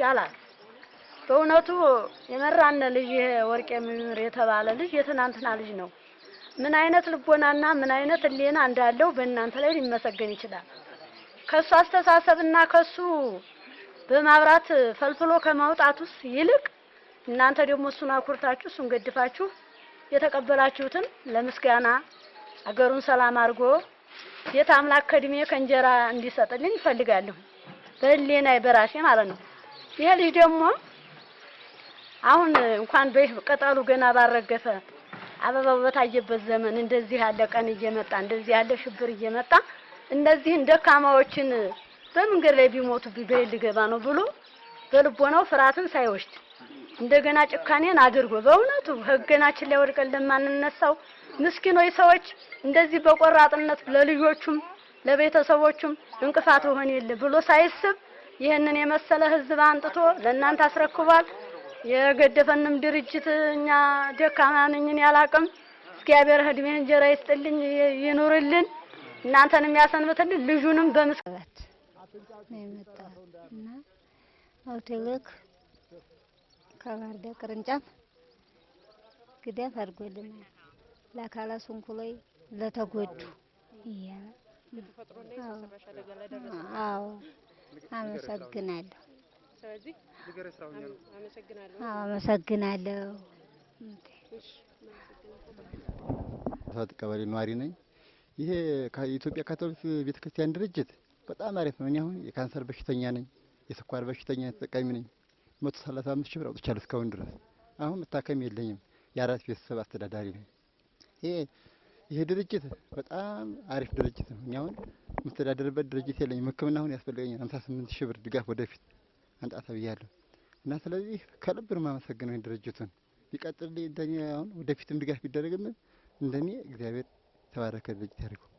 ይሻላል። በእውነቱ የመራነ ልጅ ወርቄ ምምር የተባለ ልጅ የትናንትና ልጅ ነው። ምን አይነት ልቦናና ምን አይነት ህሊና እንዳለው በእናንተ ላይ ሊመሰገን ይችላል። ከሱ አስተሳሰብና ከሱ በማብራት ፈልፍሎ ከማውጣቱስ ይልቅ እናንተ ደግሞ እሱን አኩርታችሁ እሱን ገድፋችሁ የተቀበላችሁትን ለምስጋና አገሩን ሰላም አድርጎ ቤት አምላክ ከድሜ ከእንጀራ እንዲሰጥልኝ እፈልጋለሁ። በህሊናዬ በራሴ ማለት ነው። ይሄ ልጅ ደግሞ አሁን እንኳን በቅጠሉ ገና ባረገፈ አበባው በታየበት ዘመን እንደዚህ ያለ ቀን እየመጣ እንደዚህ ያለ ሽብር እየመጣ እንደዚህ ደካማዎችን በመንገድ ላይ ቢሞቱ ቢበል ሊገባ ነው ብሎ በልቦናው ፍርሃትን ሳይወስድ እንደገና ጭካኔን አድርጎ በእውነቱ ህገናችን ላይ ወድቀን ለማንነሳው ምስኪኖች ሰዎች እንደዚህ በቆራጥነት ለልጆቹም ለቤተሰቦቹም እንቅፋት ሆነ የለ ብሎ ሳይስብ ይሄንን የመሰለ ህዝብ አንጥቶ ለእናንተ አስረክቧል። የገደፈንም ድርጅት እኛ ደካማ ነኝን ያላቅም እግዚአብሔር ህድሜ እንጀራ ይስጥልኝ ይኑርልን እናንተንም ያሰንብትልን ልጁንም በመስቀላት ነው የመጣና አውቴልክ ከባርዳ ቅርንጫፍ ግዳፍ አድርጎልናል። ለአካላ ሱንኩላይ ለተጎዱ ይያል አዎ አመሰግናለሁ። ስለዚህ አመሰግናለሁ። ቀበሌ ነዋሪ ነኝ። ይሄ ከኢትዮጵያ ካቶሊክ ቤተክርስቲያን ድርጅት በጣም አሪፍ ነው። እኔ አሁን የካንሰር በሽተኛ ነኝ፣ የስኳር በሽተኛ ተጠቃሚ ነኝ። 135 ሺህ ብር አውጥቻለሁ እስካሁን ድረስ። አሁን መታከም የለኝም። የአራት ቤተሰብ አስተዳዳሪ ነኝ። ይሄ ድርጅት በጣም አሪፍ ድርጅት ነው። እኔ አሁን የምተዳደርበት ድርጅት የለኝም። ሕክምና አሁን ያስፈልገኛል 58 ሺህ ብር ድጋፍ ወደፊት አንጣታ ብያለሁ እና ስለዚህ ከልብ ነው የማመሰግነው ድርጅቱን። ቢቀጥልልኝ እንደኔ አሁን ወደፊትም ድጋፍ ቢደረግልን እንደኔ እግዚአብሔር ተባረከ ድርጅት ያድርገው።